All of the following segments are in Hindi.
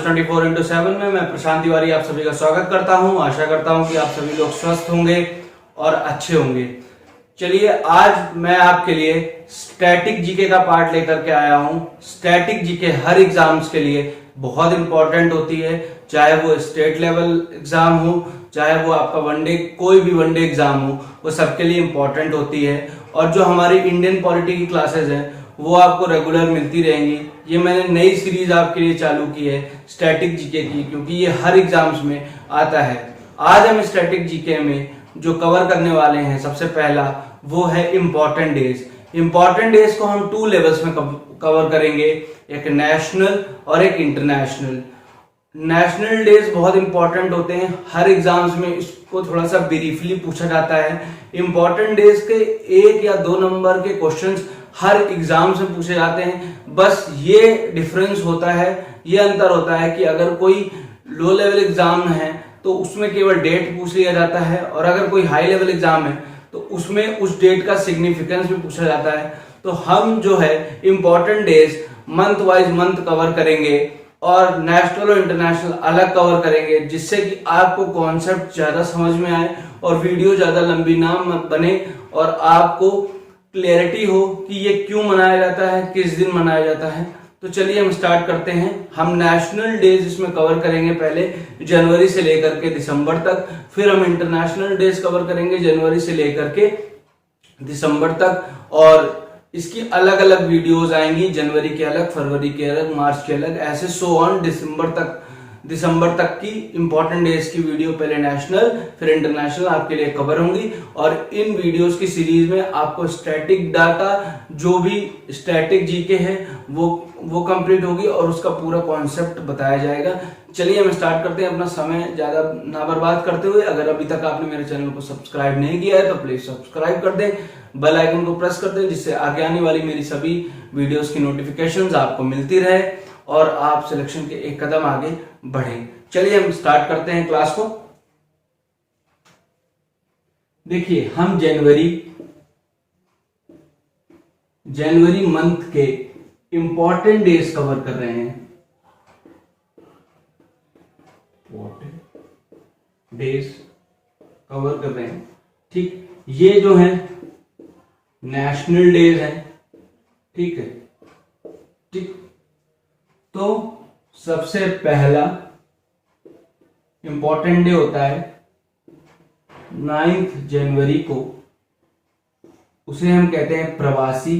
न्यूज 24/7 में मैं प्रशांत तिवारी आप सभी का स्वागत करता हूं। आशा करता हूं कि आप सभी लोग स्वस्थ होंगे और अच्छे होंगे। चलिए आज मैं आपके लिए स्टैटिक जीके का पार्ट लेकर के आया हूं। स्टैटिक जीके हर एग्जाम्स के लिए बहुत इंपॉर्टेंट होती है, चाहे वो स्टेट लेवल एग्जाम हो, चाहे वो आपका वनडे कोई भी वनडे एग्जाम हो, वो सबके लिए इंपॉर्टेंट होती है। और जो हमारी इंडियन पॉलिटी की क्लासेस हैं वो आपको रेगुलर मिलती रहेंगी। ये मैंने नई सीरीज आपके लिए चालू की है स्टैटिक जीके की, क्योंकि ये हर एग्जाम्स में आता है। आज हम स्टैटिक जीके में जो कवर करने वाले हैं, सबसे पहला वो है इम्पोर्टेंट डेज। इम्पोर्टेंट डेज को हम 2 लेवल्स में कवर करेंगे, एक नेशनल और एक इंटरनेशनल। नेशनल डेज बहुत इंपॉर्टेंट होते हैं, हर एग्जाम्स में इसको थोड़ा सा ब्रीफली पूछा जाता है। इंपॉर्टेंट डेज के 1 या 2 नंबर के क्वेश्चंस हर एग्जाम से पूछे जाते हैं। बस ये डिफरेंस होता है, ये अंतर होता है कि अगर कोई लो लेवल एग्जाम है तो उसमें केवल डेट पूछ लिया जाता है, और अगर कोई हाई लेवल एग्जाम है तो उसमें उस डेट का सिग्निफिकेंस भी पूछा जाता है। तो हम जो है important days month wise month cover करेंगे और नेशनल और इंटरनेशनल अलग कवर करेंगे, जिससे कि आपको कॉन्सेप्ट ज्यादा समझ में आए और वीडियो ज्यादा लंबी ना बने और आपको क्लियरिटी हो कि ये क्यों मनाया जाता है, किस दिन मनाया जाता है। तो चलिए हम स्टार्ट करते हैं। हम नेशनल डेज इसमें कवर करेंगे पहले जनवरी से लेकर के दिसंबर तक, फिर हम इंटरनेशनल डेज कवर करेंगे जनवरी से लेकर के दिसंबर तक, और इसकी अलग अलग वीडियोस आएंगी, जनवरी के अलग, फरवरी के अलग, मार्च के अलग, ऐसे सो ऑन दिसंबर तक की इंपॉर्टेंट डेज की वीडियो पहले नेशनल फिर इंटरनेशनल आपके लिए कवर होंगी। और इन वीडियोस की सीरीज में आपको स्टैटिक डाटा, जो भी स्टैटिक जीके है वो कंप्लीट होगी और उसका पूरा कॉन्सेप्ट बताया जाएगा। चलिए हम स्टार्ट करते हैं, अपना समय ज्यादा ना बर्बाद करते हुए। अगर अभी तक आपने मेरे चैनल को सब्सक्राइब नहीं किया है तो प्लीज सब्सक्राइब कर दें, बेल आइकन को प्रेस कर दें, जिससे आगे आने वाली मेरी सभी वीडियोस की नोटिफिकेशंस आपको मिलती रहे और आप सिलेक्शन के एक कदम आगे बढ़ें। चलिए हम स्टार्ट करते हैं क्लास को। देखिए हम जनवरी मंथ के इंपॉर्टेंट डेज कवर कर रहे हैं। डेज कवर कर रहे हैं, ठीक। ये जो है नेशनल डेज है, ठीक है, ठीक। तो सबसे पहला इंपॉर्टेंट डे होता है 9 जनवरी को, उसे हम कहते हैं प्रवासी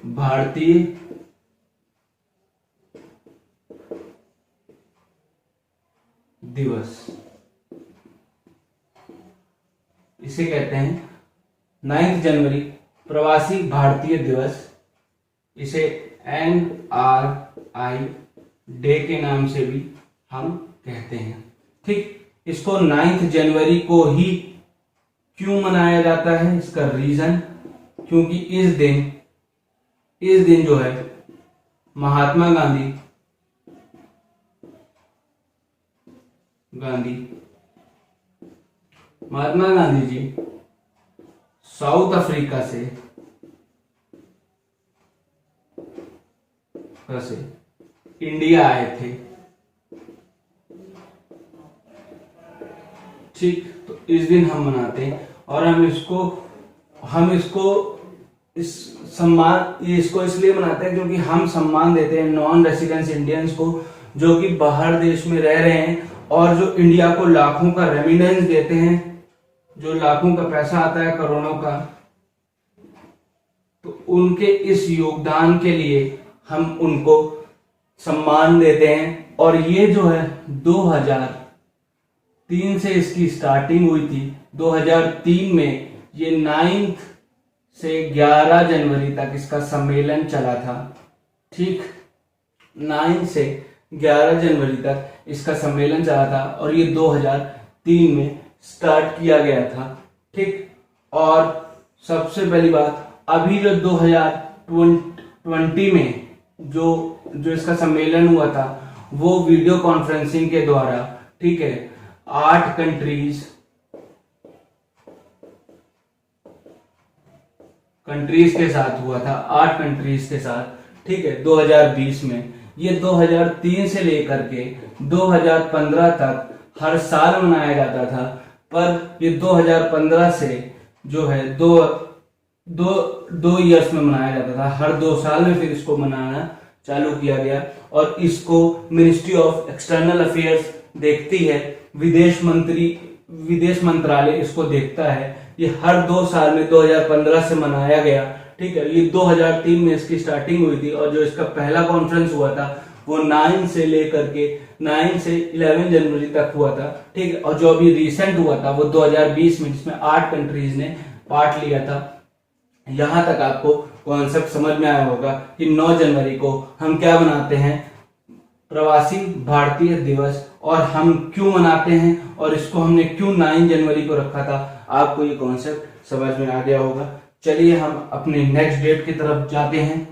भारतीय दिवस। इसे कहते हैं 9 जनवरी प्रवासी भारतीय दिवस। इसे NRI डे के नाम से भी हम कहते हैं, ठीक। इसको 9 जनवरी को ही क्यों मनाया जाता है, इसका रीजन, क्योंकि इस दिन जो है महात्मा गांधी जी साउथ अफ्रीका से इंडिया आए थे, ठीक। तो इस दिन हम मनाते हैं और हम इसको इसलिए मनाते हैं क्योंकि हम सम्मान देते हैं नॉन रेसिडेंस इंडियंस को, जो कि बाहर देश में रह रहे हैं और जो इंडिया को लाखों का रेमिटेंस देते हैं, जो लाखों का पैसा आता है, करोड़ों का। तो उनके इस योगदान के लिए हम उनको सम्मान देते हैं। और ये जो है 2003 से इसकी स्टार्टिंग हुई थी। 2003 में ये 9 से 11 जनवरी तक इसका सम्मेलन चला था, ठीक। 9 से 11 जनवरी तक इसका सम्मेलन चला था और ये 2003 में स्टार्ट किया गया था, ठीक। और सबसे पहली बात, अभी जो 2020 में जो इसका सम्मेलन हुआ था वो वीडियो कॉन्फ्रेंसिंग के द्वारा, ठीक है, 8 कंट्रीज के साथ हुआ था, 8 कंट्रीज के साथ, ठीक है, 2020 में। ये 2003 से लेकर के 2015 तक हर साल मनाया जाता था, पर ये 2015 से जो है दो दो दो ईयर्स में मनाया जाता था, हर 2 साल में फिर इसको मनाना चालू किया गया। और इसको मिनिस्ट्री ऑफ एक्सटर्नल अफेयर्स देखती है, विदेश मंत्रालय इसको देखता है। ये हर 2 साल में 2015 से मनाया गया, ठीक है। ये 2003 में इसकी स्टार्टिंग हुई थी, और जो इसका पहला कॉन्फ्रेंस हुआ था वो 9 से 11 जनवरी तक हुआ था, ठीक है। और जो अभी रिसेंट हुआ था वो 2020 में, जिसमें 8 कंट्रीज ने पार्ट लिया था। यहां तक आपको कॉन्सेप्ट समझ में आया होगा कि 9 जनवरी को हम क्या मनाते हैं, प्रवासी भारतीय दिवस, और हम क्यों मनाते हैं और इसको हमने क्यों 9 जनवरी को रखा था। आपको ये कॉन्सेप्ट समझ में आ गया होगा। चलिए हम अपने नेक्स्ट डेट की तरफ जाते हैं।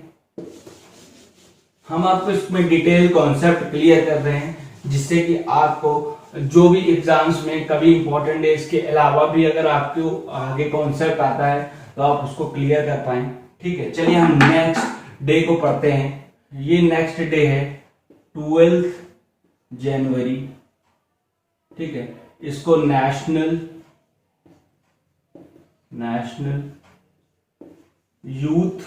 हम आपको इसमें डिटेल कॉन्सेप्ट क्लियर कर रहे हैं, जिससे कि आपको जो भी एग्जाम्स में कभी इंपॉर्टेंट है, इसके अलावा भी अगर आपको आगे कॉन्सेप्ट आता है तो आप उसको क्लियर कर पाए, ठीक है। चलिए हम नेक्स्ट डे को पढ़ते हैं। ये नेक्स्ट डे है 12 जनवरी, ठीक है। इसको नेशनल यूथ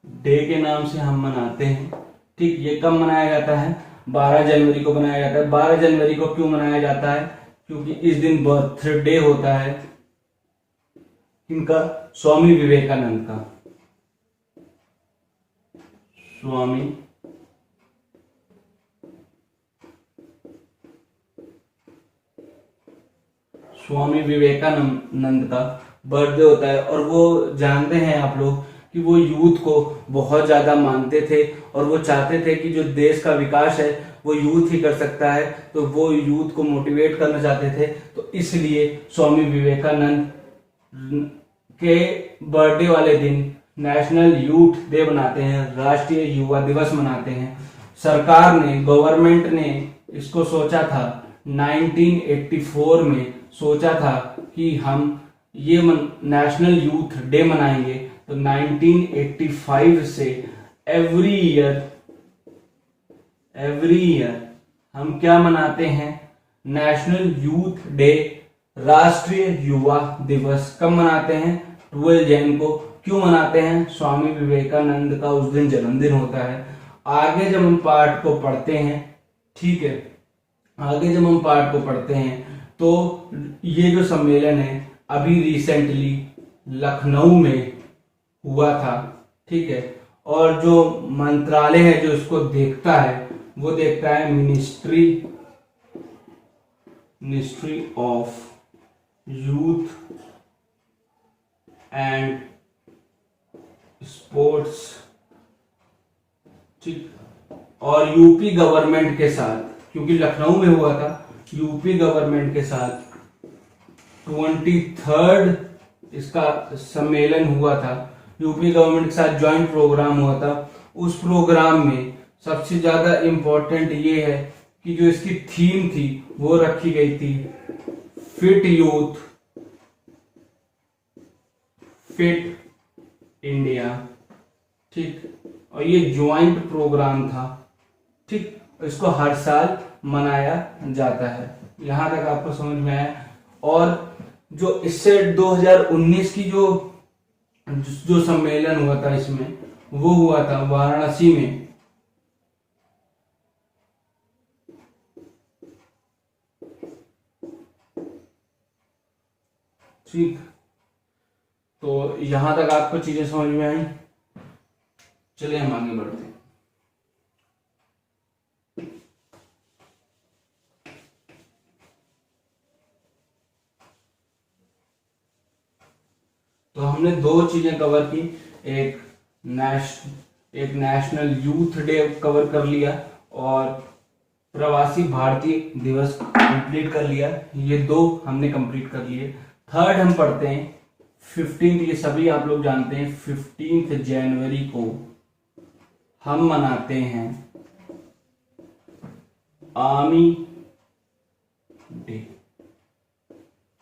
डे के नाम से हम मनाते हैं, ठीक। ये कब मनाया जाता है, 12 जनवरी को मनाया जाता है। 12 जनवरी को क्यों मनाया जाता है, क्योंकि इस दिन बर्थडे होता है इनका, स्वामी विवेकानंद का। स्वामी विवेकानंद का बर्थडे होता है। और वो जानते हैं आप लोग कि वो यूथ को बहुत ज्यादा मानते थे, और वो चाहते थे कि जो देश का विकास है वो यूथ ही कर सकता है, तो वो यूथ को मोटिवेट करना चाहते थे। तो इसलिए स्वामी विवेकानंद के बर्थडे वाले दिन नेशनल यूथ डे मनाते हैं, राष्ट्रीय युवा दिवस मनाते हैं। सरकार ने, गवर्नमेंट ने इसको सोचा था 1984 में, सोचा था कि हम ये नेशनल यूथ डे मनाएंगे। तो 1985 से एवरी ईयर हम क्या मनाते हैं, नेशनल यूथ डे, राष्ट्रीय युवा दिवस। कब मनाते हैं, 12 जन को। क्यों मनाते हैं, स्वामी विवेकानंद का उस दिन जन्मदिन होता है। आगे जब हम पाठ को पढ़ते हैं, ठीक है, आगे जब हम पाठ को पढ़ते हैं तो ये जो सम्मेलन है अभी रिसेंटली लखनऊ में हुआ था, ठीक है। और जो मंत्रालय है जो इसको देखता है वो देखता है ministry of youth and sports, ठीक। और यूपी गवर्नमेंट के साथ, क्योंकि लखनऊ में हुआ था, यूपी गवर्नमेंट के साथ 23rd इसका सम्मेलन हुआ था। यूपी गवर्नमेंट के साथ ज्वाइंट प्रोग्राम हुआ था। उस प्रोग्राम में सबसे ज्यादा इंपॉर्टेंट ये है कि जो इसकी थीम थी वो रखी गई थी फिट यूथ फिट इंडिया, ठीक। और ये ज्वाइंट प्रोग्राम था, ठीक। इसको हर साल मनाया जाता है। यहां तक आपको समझ में आया। और जो इससे 2019 की जो सम्मेलन हुआ था इसमें, वो हुआ था वाराणसी में, ठीक। तो यहां तक आपको चीजें समझ में आई। चलिए हम आगे बढ़ते हैं। तो हमने 2 चीजें कवर की, एक नेशनल यूथ डे कवर कर लिया और प्रवासी भारतीय दिवस कंप्लीट कर लिया। ये 2 हमने कंप्लीट कर लिए। थर्ड हम पढ़ते हैं 15, ये सभी आप लोग जानते हैं, 15 जनवरी को हम मनाते हैं आर्मी डे,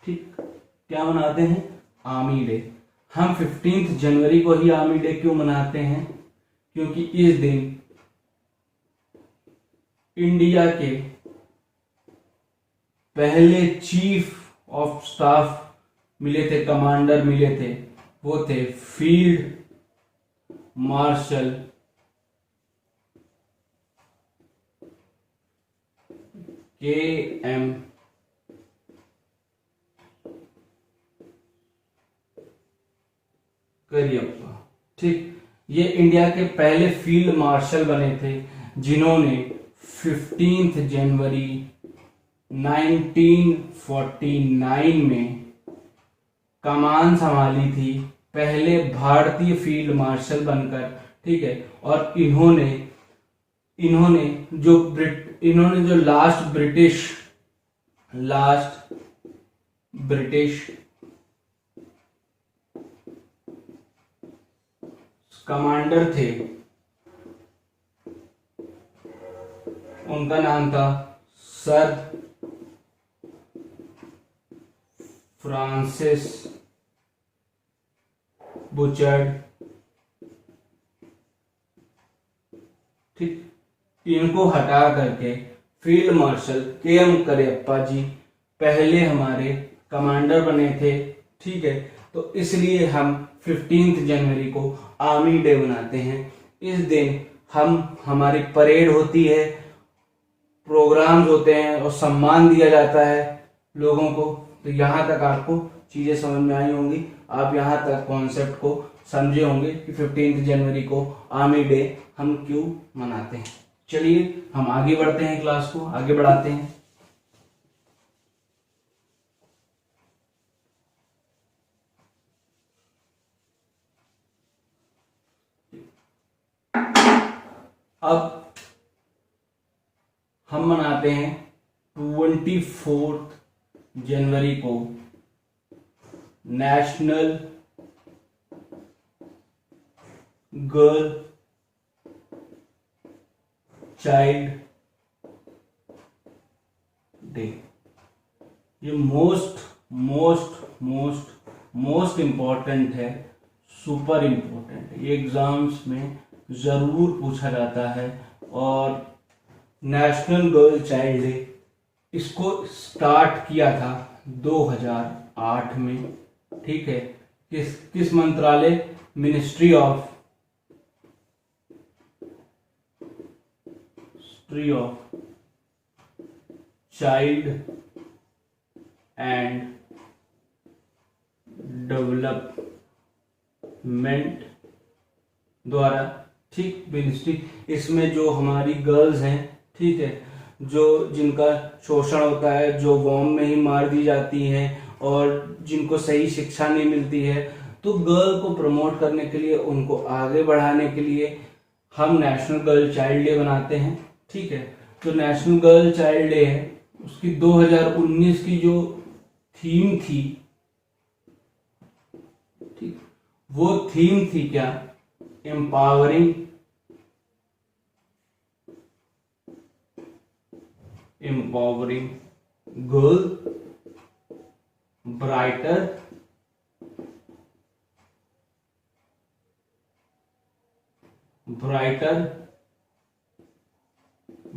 ठीक। क्या मनाते हैं, आर्मी डे। हम 15 जनवरी को ही आर्मी डे क्यों मनाते हैं? क्योंकि इस दिन इंडिया के पहले चीफ ऑफ स्टाफ मिले थे, कमांडर मिले थे, वो थे फील्ड मार्शल KM करियप्पा। ठीक, ये इंडिया के पहले फील्ड मार्शल बने थे जिन्होंने 15 जनवरी 1949 में कमान संभाली थी, पहले भारतीय फील्ड मार्शल बनकर। ठीक है, और इन्होंने जो लास्ट ब्रिटिश कमांडर थे, उनका नाम था सर फ्रांसिस बुचर्ड। ठीक, इनको हटा करके फील्ड मार्शल KM करियप्पा जी पहले हमारे कमांडर बने थे। ठीक है, तो इसलिए हम 15 जनवरी को आर्मी डे मनाते हैं। इस दिन हमारी परेड होती है, प्रोग्राम्स होते हैं और सम्मान दिया जाता है लोगों को। तो यहाँ तक आपको चीजें समझ में आई होंगी, आप यहाँ तक कॉन्सेप्ट को समझे होंगे कि 15 जनवरी को आर्मी डे हम क्यों मनाते हैं। चलिए हम आगे बढ़ते हैं, क्लास को आगे बढ़ाते हैं। अब हम मनाते हैं 24 जनवरी को नेशनल गर्ल चाइल्ड डे। ये मोस्ट इंपॉर्टेंट है, सुपर इंपॉर्टेंट है, ये एग्जाम्स में जरूर पूछा जाता है। और नेशनल गर्ल चाइल्ड डे इसको स्टार्ट किया था 2008 में। ठीक है, किस मंत्रालय? Ministry of child and development द्वारा। ठीक, मिनिस्ट्री, इसमें जो हमारी गर्ल्स हैं, ठीक है, जिनका शोषण होता है, जो बॉम्ब में ही मार दी जाती हैं और जिनको सही शिक्षा नहीं मिलती है, तो गर्ल को प्रमोट करने के लिए, उनको आगे बढ़ाने के लिए हम नेशनल गर्ल चाइल्ड डे बनाते हैं। ठीक है, तो नेशनल गर्ल चाइल्ड डे है, उसकी 2019 की जो थीम थी, ठीक, वो थीम थी क्या? Empowering girl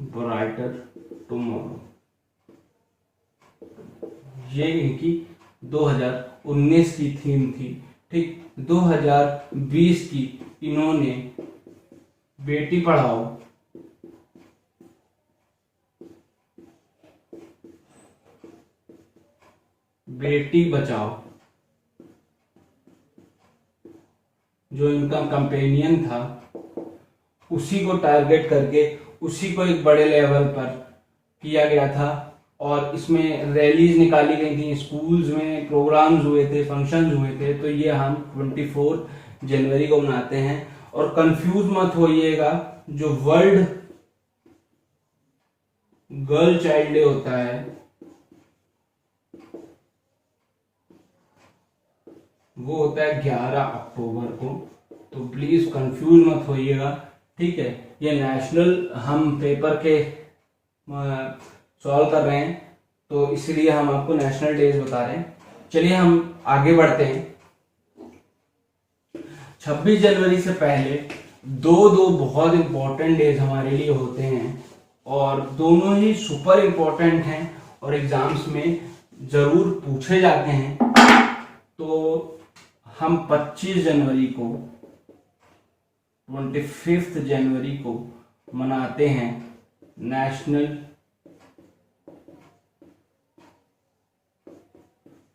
brighter tomorrow. ये इनकी 2019 की थीम थी। ठीक, 2020 की इन्होंने बेटी पढ़ाओ बेटी बचाओ, जो इनका कंपेनियन था, उसी को टारगेट करके उसी को एक बड़े लेवल पर किया गया था। और इसमें रैलीज निकाली गई थी, स्कूल्स में प्रोग्राम्स हुए थे, फंक्शंस हुए थे। तो ये हम 24 जनवरी को मनाते हैं। और कंफ्यूज मत होइएगा, जो वर्ल्ड गर्ल चाइल्ड डे होता है वो होता है 11 अक्टूबर को। तो प्लीज कंफ्यूज मत होइएगा। ठीक है, ये नेशनल हम पेपर के सॉल्व कर रहे हैं, तो इसलिए हम आपको नेशनल डेज बता रहे हैं। चलिए हम आगे बढ़ते हैं। 26 जनवरी से पहले दो दो बहुत इंपॉर्टेंट डेज हमारे लिए होते हैं और दोनों ही सुपर इंपॉर्टेंट हैं और एग्जाम्स में जरूर पूछे जाते हैं। तो हम 25 जनवरी को 25 जनवरी को मनाते हैं नेशनल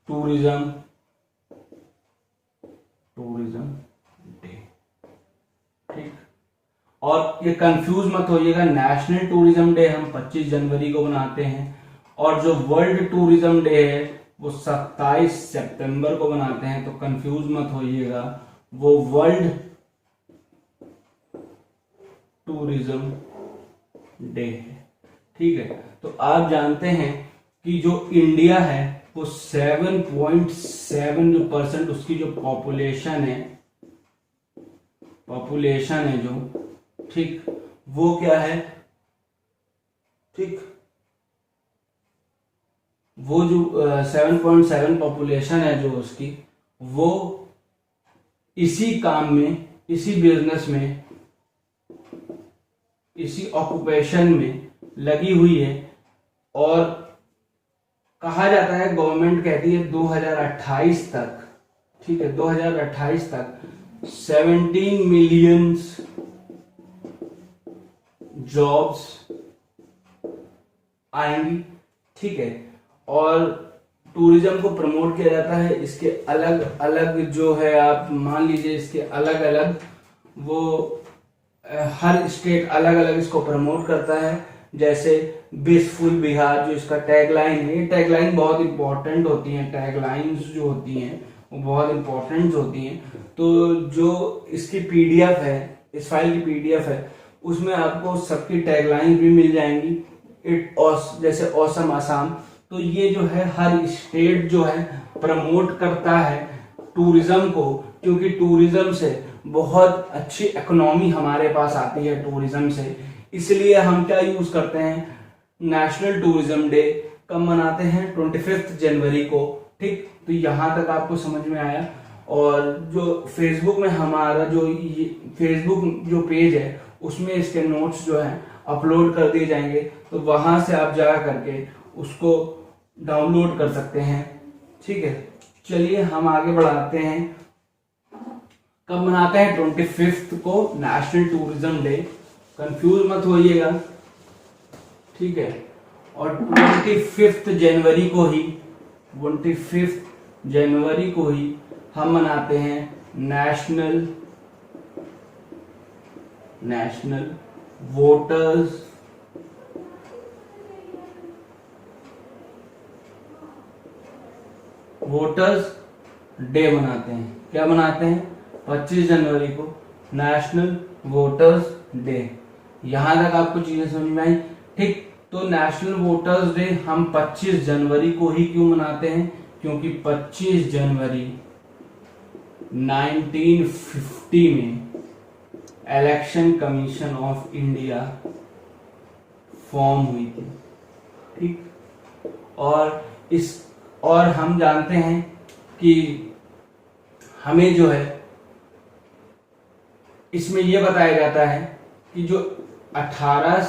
टूरिज्म डे। ठीक, और ये कंफ्यूज मत होइएगा, नेशनल टूरिज्म डे हम 25 जनवरी को मनाते हैं और जो वर्ल्ड टूरिज्म डे है वो 27 सितंबर को मनाते हैं। तो कंफ्यूज मत होइएगा, वो वर्ल्ड टूरिज्म डे है। ठीक है, तो आप जानते हैं कि जो इंडिया है वो 7.7 जो परसेंट उसकी जो पॉपुलेशन है जो, ठीक, वो क्या है, ठीक, वो जो 7.7 पॉपुलेशन है जो उसकी, वो इसी काम में, इसी बिजनेस में, इसी ऑक्यूपेशन में लगी हुई है। और कहा जाता है, गवर्नमेंट कहती है 2028 तक, ठीक है, 2028 तक 17 मिलियन जॉब्स आएंगी। ठीक है, और टूरिज्म को प्रमोट किया जाता है, इसके अलग अलग जो है, आप मान लीजिए इसके अलग अलग, वो हर स्टेट अलग अलग इसको प्रमोट करता है। जैसे ब्लिसफुल बिहार जो इसका टैगलाइन है, ये टैगलाइन बहुत इंपॉर्टेंट होती हैं, टैगलाइंस जो होती हैं वो बहुत इंपॉर्टेंट होती हैं। तो जो इसकी पीडीएफ है, इस फाइल की पीडीएफ है, उसमें आपको सबकी टैगलाइन भी मिल जाएंगी। जैसे ऑसम आसाम, तो ये जो है हर स्टेट जो है प्रमोट करता है टूरिज्म को, क्योंकि टूरिज्म से बहुत अच्छी इकोनॉमी हमारे पास आती है टूरिज्म से। इसलिए हम क्या यूज करते हैं, नेशनल टूरिज्म डे कब मनाते हैं, 25 जनवरी को। ठीक, तो यहां तक आपको समझ में आया। और जो फेसबुक में हमारा जो फेसबुक जो पेज है उसमें इसके नोट्स जो है अपलोड कर दिए जाएंगे, तो वहां से आप जा करके उसको डाउनलोड कर सकते हैं। ठीक है, चलिए हम आगे बढ़ाते हैं। कब मनाते हैं, 25 को नेशनल टूरिज्म डे, कंफ्यूज मत होइएगा। ठीक है, और 25 जनवरी को ही, 25 जनवरी को ही हम मनाते हैं नेशनल वोटर्स डे मनाते हैं। क्या मनाते हैं, 25 जनवरी को नेशनल वोटर्स डे। यहां तक आपको चीजें समझ में आई। ठीक, तो नेशनल वोटर्स डे हम 25 जनवरी को ही क्यों मनाते हैं, क्योंकि 25 जनवरी 1950 में election commission of India form हुई थी। ठीक, और हम जानते हैं कि हमें जो है इसमें यह बताया जाता है कि जो 18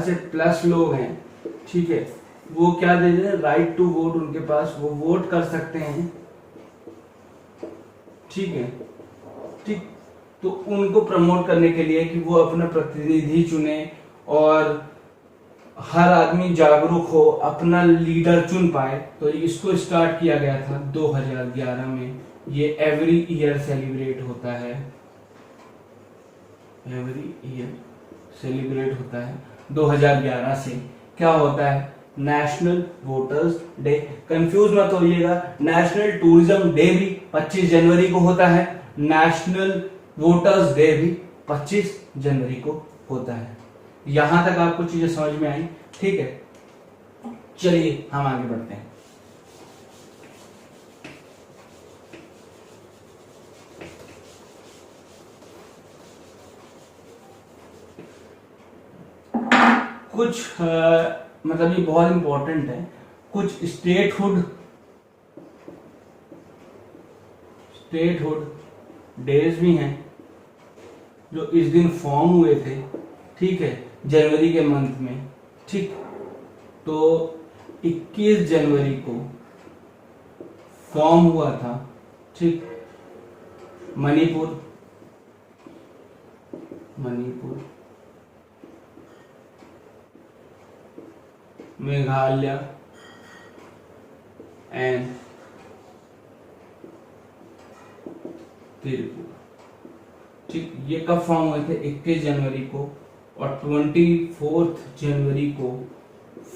से प्लस लोग हैं, ठीक है, वो क्या दे दें, राइट टू वोट उनके पास, वो वोट कर सकते हैं। ठीक है, ठीक, तो उनको प्रमोट करने के लिए कि वो अपना प्रतिनिधि चुने और हर आदमी जागरूक हो, अपना लीडर चुन पाए, तो इसको स्टार्ट किया गया था 2011 में। ये एवरी ईयर सेलिब्रेट होता है, एवरी ईयर सेलिब्रेट होता है 2011 से। क्या होता है, नेशनल वोटर्स डे। कंफ्यूज मत होइएगा, नेशनल टूरिज्म डे भी 25 जनवरी को होता है, नेशनल वोटर्स डे भी 25 जनवरी को होता है। यहां तक आपको चीजें समझ में आई। ठीक है, चलिए हम आगे बढ़ते हैं। कुछ मतलब ये बहुत इंपॉर्टेंट है, कुछ स्टेटहुड डेज भी हैं जो इस दिन फॉर्म हुए थे, ठीक है, जनवरी के मंथ में, ठीक। तो 21 जनवरी को फॉर्म हुआ था, ठीक, मणिपुर, मेघालय एंड त्रिपुरा, ठीक। ये कब फॉर्म हुए थे? 21 जनवरी को, और 24 जनवरी को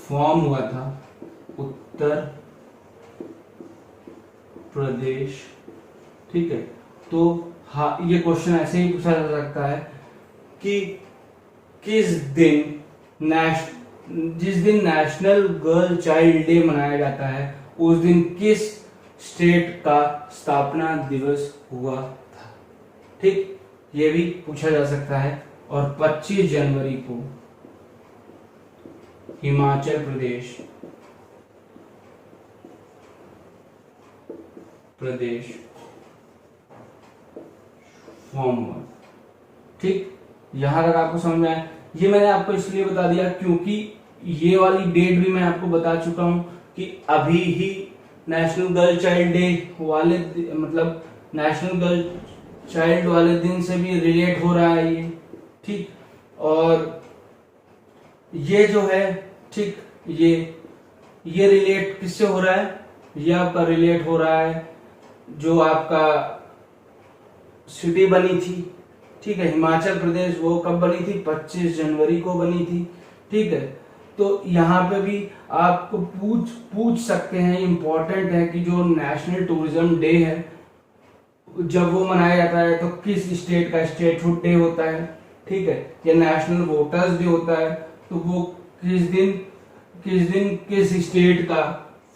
फॉर्म हुआ था उत्तर प्रदेश, ठीक है। तो हाँ, ये क्वेश्चन ऐसे ही पूछा जा सकता है कि किस दिन जिस दिन नेशनल गर्ल चाइल्ड डे मनाया जाता है उस दिन किस स्टेट का स्थापना दिवस हुआ था, ठीक, ये भी पूछा जा सकता है। और 25 जनवरी को हिमाचल प्रदेश फॉर्म हुआ, ठीक। यहां तक आपको समझ में आया? ये मैंने आपको इसलिए बता दिया क्योंकि ये वाली डेट भी मैं आपको बता चुका हूं कि अभी ही नेशनल गर्ल चाइल्ड डे वाले मतलब नेशनल गर्ल चाइल्ड वाले दिन से भी रिलेट हो रहा है ये, ठीक। और ये जो है, ठीक, ये रिलेट किससे हो रहा है? ये आपका रिलेट हो रहा है जो आपका सिटी बनी थी, ठीक है, हिमाचल प्रदेश, वो कब बनी थी? 25 जनवरी को बनी थी, ठीक है। तो यहाँ पे भी आपको पूछ सकते हैं, इंपॉर्टेंट है कि जो नेशनल टूरिज्म डे है जब वो मनाया जाता है तो किस स्टेट का स्टेटहुड डे होता है, ठीक है, या नेशनल वोटर्स डे होता है तो वो किस दिन किस स्टेट का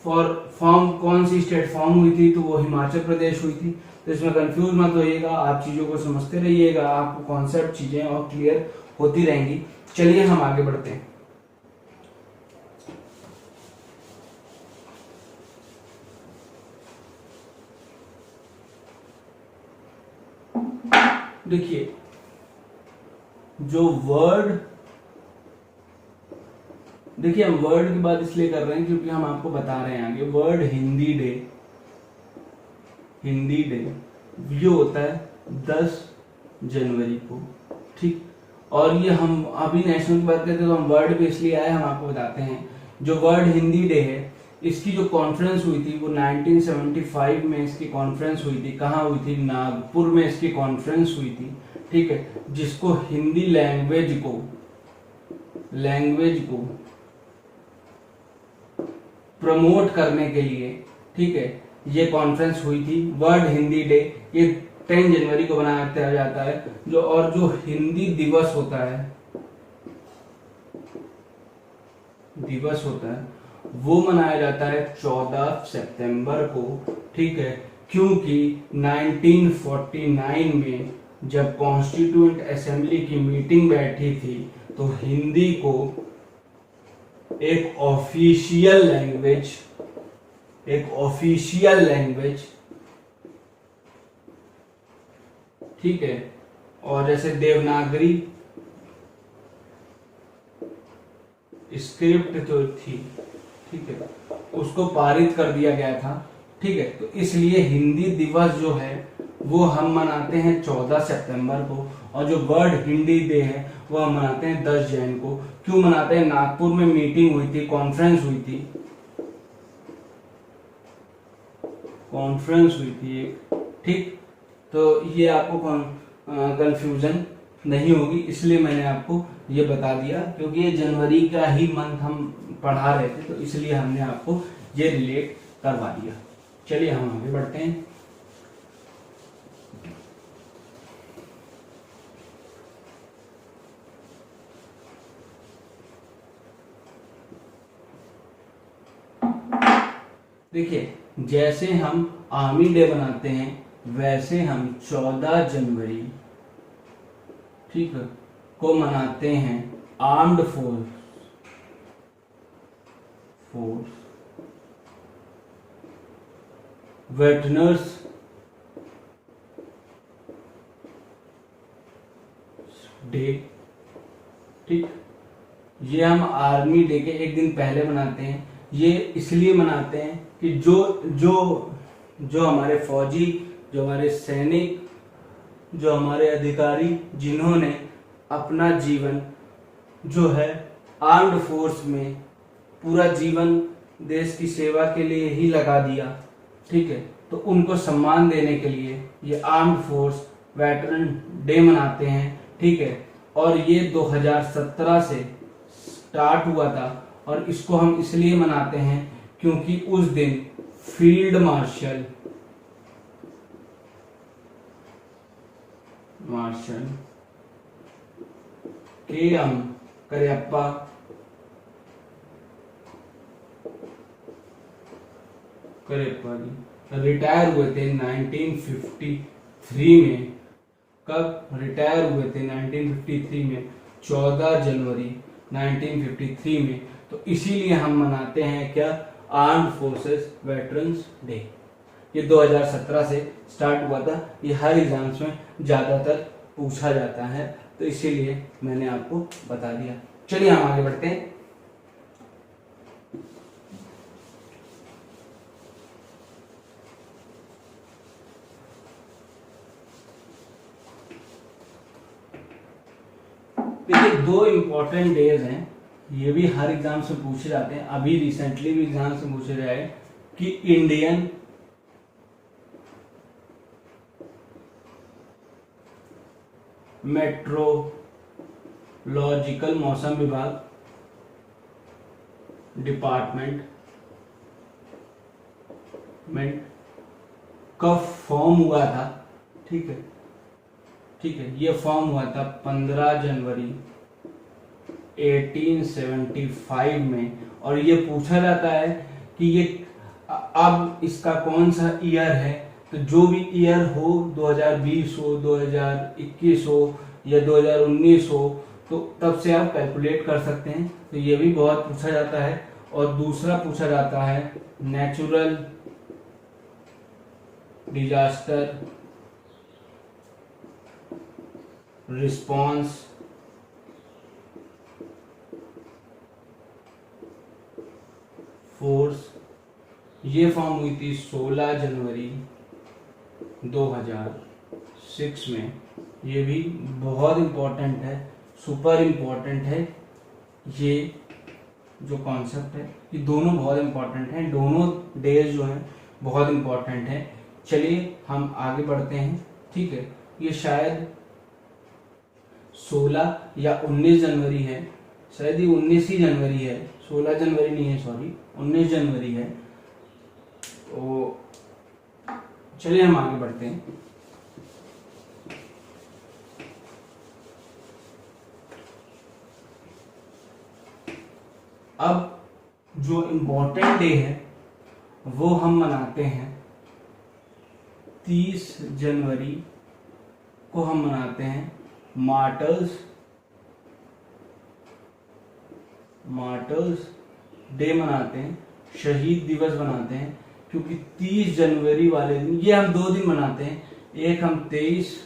फॉर्म, कौन सी स्टेट फॉर्म हुई थी? तो वो हिमाचल प्रदेश हुई थी। तो इसमें कंफ्यूज मत होइएगा, आप चीजों को समझते रहिएगा, आपको कॉन्सेप्ट चीजें और क्लियर होती रहेंगी। चलिए हम आगे बढ़ते हैं। देखिए, जो वर्ड, देखिए हम वर्ड की बात इसलिए कर रहे हैं क्योंकि हम आपको बता रहे हैं आगे वर्ड हिंदी डे ये होता है 10 जनवरी को, ठीक। और ये हम अभी नेशनल की बात करते हैं तो हम वर्ड पे इसलिए आए, हम आपको बताते हैं जो वर्ड हिंदी डे है इसकी जो कॉन्फ्रेंस हुई थी वो 1975 में इसकी कॉन्फ्रेंस हुई थी। कहाँ हुई थी? नागपुर में इसकी कॉन्फ्रेंस हुई थी, ठीक है, जिसको हिंदी लैंग्वेज को प्रमोट करने के लिए, ठीक है, ये कॉन्फ्रेंस हुई थी। वर्ल्ड हिंदी डे ये 10 जनवरी को मनाया जाता है। जो हिंदी दिवस होता है वो मनाया जाता है 14 सितंबर को, ठीक है, क्योंकि 1949 में जब कॉन्स्टिट्यूएंट असेंबली की मीटिंग बैठी थी तो हिंदी को एक ऑफिशियल लैंग्वेज, ठीक है, और जैसे देवनागरी स्क्रिप्ट जो थी, ठीक है, उसको पारित कर दिया गया था, ठीक है। तो इसलिए हिंदी दिवस जो है वो हम मनाते हैं 14 सितंबर को, और जो वर्ल्ड हिंदी डे है वो हम मनाते हैं 10 जैन को। क्यों मनाते हैं? नागपुर में मीटिंग हुई थी, कॉन्फ्रेंस हुई थी एक, ठीक। तो ये आपको कंफ्यूजन नहीं होगी, इसलिए मैंने आपको ये बता दिया क्योंकि ये जनवरी का ही मंथ हम पढ़ा रहे थे तो इसलिए हमने आपको ये रिलेट करवा दिया। चलिए हम आगे बढ़ते हैं। देखिए, जैसे हम आर्मी डे बनाते हैं वैसे हम 14 जनवरी, ठीक है, को मनाते हैं आर्म्ड फोर्स वेटरनर्स डे। ठीक, ये हम आर्मी डे के एक दिन पहले मनाते हैं। ये इसलिए मनाते हैं कि जो जो जो हमारे फौजी, जो हमारे सैनिक, जो हमारे अधिकारी, जिन्होंने अपना जीवन जो है आर्म्ड फोर्स में पूरा जीवन देश की सेवा के लिए ही लगा दिया, ठीक है, तो उनको सम्मान देने के लिए ये आर्म्ड फोर्स वेटरन डे मनाते हैं। ठीक है, और ये 2017 से स्टार्ट हुआ था और इसको हम इसलिए मनाते हैं क्योंकि उस दिन फील्ड मार्शल के.एम. करियप्पा जी रिटायर हुए थे 1953 में। कब रिटायर हुए थे? 1953 में, 14 जनवरी 1953 में। तो इसीलिए हम मनाते हैं क्या? Armed forces veterans day. ये 2017 से स्टार्ट हुआ था। ये हर एग्जाम्स में ज्यादातर पूछा जाता है, तो इसीलिए मैंने आपको बता दिया। चलिए हम आगे बढ़ते हैं। देखिए, दो इम्पोर्टेंट डेज हैं, ये भी हर एग्जाम से पूछे जाते हैं। अभी रिसेंटली भी एग्जाम से पूछे गए कि इंडियन मेट्रोलॉजिकल मौसम विभाग डिपार्टमेंट कब फॉर्म हुआ था। ठीक है, ठीक है, ये फॉर्म हुआ था 15 जनवरी 1875 में। और ये पूछा जाता है कि ये अब इसका कौन सा ईयर है, तो जो भी ईयर हो, 2020 हो, 2021 हो या 2019 हो, तो तब से आप कैलकुलेट कर सकते हैं। तो ये भी बहुत पूछा जाता है। और दूसरा पूछा जाता है नेचुरल डिजास्टर रिस्पॉन्स फोर्स। ये फॉर्म हुई थी 16 जनवरी 2006 में। ये भी बहुत इम्पोर्टेंट है, सुपर इम्पोर्टेंट है। ये जो कॉन्सेप्ट है, ये दोनों बहुत इम्पोर्टेंट हैं। दोनों डेज जो हैं बहुत इम्पोर्टेंट हैं। चलिए हम आगे बढ़ते हैं। ठीक है, ये शायद 16 या 19 जनवरी है, शायद ये 19 ही जनवरी है, 16 जनवरी नहीं है, सॉरी 19 जनवरी है। तो चलिए हम आगे बढ़ते हैं। अब जो इम्पोर्टेंट डे है वो हम मनाते हैं 30 जनवरी को। हम मनाते हैं मार्टर्स डे मनाते हैं, शहीद दिवस मनाते हैं। क्योंकि 30 जनवरी वाले दिन, ये हम 2 दिन मनाते हैं। एक हम 23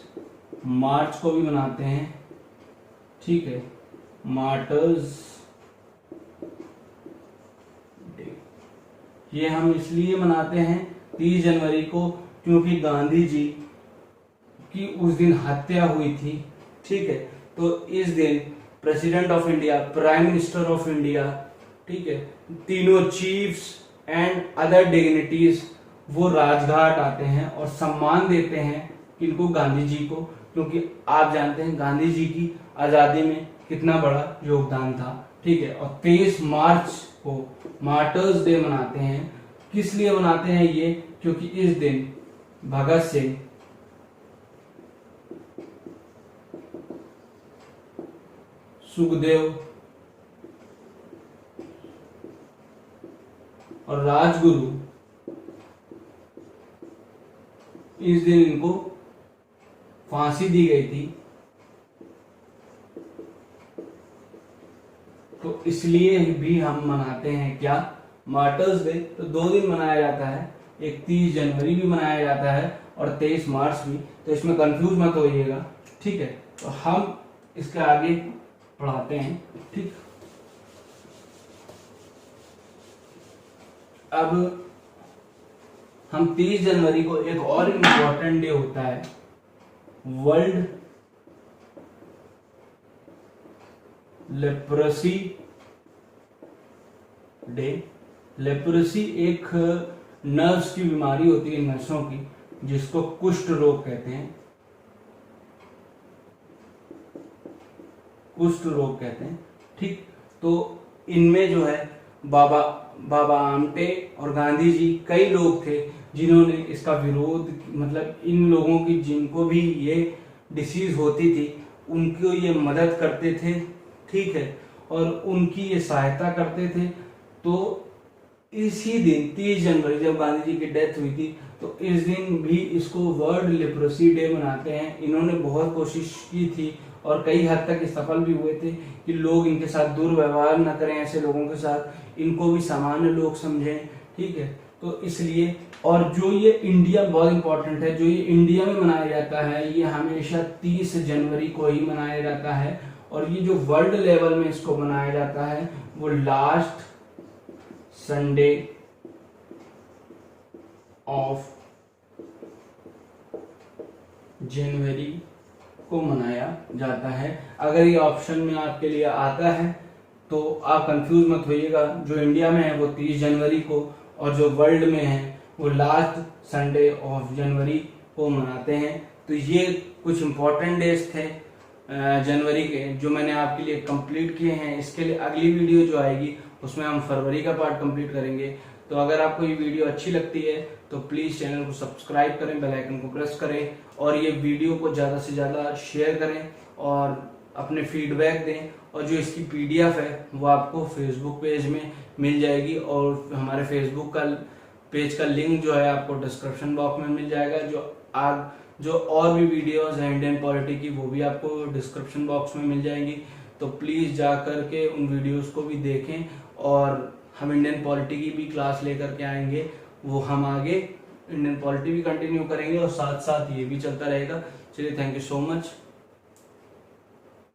मार्च को भी मनाते हैं। ठीक है, मार्टर्स डे ये हम इसलिए मनाते हैं 30 जनवरी को क्योंकि गांधी जी की उस दिन हत्या हुई थी। ठीक है, तो इस दिन president of India, prime minister of India, ठीक है, तीनों चीफ्स एंड अदर डिग्निटीज वो राजघाट आते हैं और सम्मान देते हैं इनको, गांधी जी को। क्योंकि आप जानते हैं गांधी जी की आजादी में कितना बड़ा योगदान था। ठीक है, और 23 मार्च को मार्टर्स डे मनाते हैं। किस लिए मनाते हैं ये? क्योंकि इस दिन भगत सिंह, सुखदेव और राजगुरु, इस दिन इनको फांसी दी गई थी। तो इसलिए भी हम मनाते हैं क्या? Martyrs day. तो 2 दिन मनाया जाता है, एक 30 जनवरी भी मनाया जाता है और 23 मार्च भी। तो इसमें कंफ्यूज मत होइएगा। ठीक है, तो हम इसके आगे पढ़ाते हैं। ठीक, अब हम 30 जनवरी को एक और इम्पोर्टेंट डे होता है, वर्ल्ड लेप्रोसी डे। लेप्रोसी एक नर्व्स की बीमारी होती है, नसों की, जिसको कुष्ठ रोग कहते हैं। कुष्ठ रोग कहते हैं। ठीक, तो इनमें जो है बाबा आमटे और गांधी जी, कई लोग थे जिन्होंने इसका विरोध, मतलब इन लोगों की जिनको भी ये डिसीज होती थी उनको ये मदद करते थे। ठीक है, और उनकी ये सहायता करते थे। तो इसी दिन 30 जनवरी जब गांधी जी की डेथ हुई थी, तो इस दिन भी इसको वर्ल्ड लेप्रोसी डे मनाते हैं। इन्होंने बहुत कोशिश की थी और कई हद तक सफल भी हुए थे कि लोग इनके साथ दुर्व्यवहार न करें, ऐसे लोगों के साथ, इनको भी सामान्य लोग समझें। ठीक है, तो इसलिए, और जो ये इंडिया, बहुत इंपॉर्टेंट है, जो ये इंडिया में मनाया जाता है ये हमेशा 30 जनवरी को ही मनाया जाता है। और ये जो वर्ल्ड लेवल में इसको मनाया जाता है वो लास्ट संडे ऑफ जनवरी को मनाया जाता है। अगर ये ऑप्शन में आपके लिए आता है तो आप कंफ्यूज मत होइएगा, जो इंडिया में है वो 30 जनवरी को और जो वर्ल्ड में है वो लास्ट संडे ऑफ जनवरी को मनाते हैं। तो ये कुछ इंपॉर्टेंट डेज थे जनवरी के, जो मैंने आपके लिए कंप्लीट किए हैं। इसके लिए अगली वीडियो जो आएगी उसमें हम फरवरी का पार्ट कंप्लीट करेंगे। तो अगर आपको ये वीडियो अच्छी लगती है तो प्लीज चैनल को सब्सक्राइब करें, बेल आइकन को प्रेस करें और ये वीडियो को ज्यादा से ज्यादा शेयर करें और अपने फीडबैक दें। और जो इसकी पीडीएफ है वो आपको फेसबुक पेज में मिल जाएगी और हमारे फेसबुक का पेज का लिंक जो है आपको डिस्क्रिप्शन बॉक्स में मिल जाएगा। जो और भी वीडियोस हैं इंडियन पॉलिटी की वो भी आपको डिस्क्रिप्शन बॉक्स में मिल जाएंगी। तो प्लीज जा करके उन वीडियोस को भी देखें और हम इंडियन पॉलिटी की भी क्लास लेकर के आएंगे। वो हम आगे इंडियन पॉलिटी भी कंटिन्यू करेंगे और साथ साथ ये भी चलता रहेगा। चलिए, थैंक यू सो मच।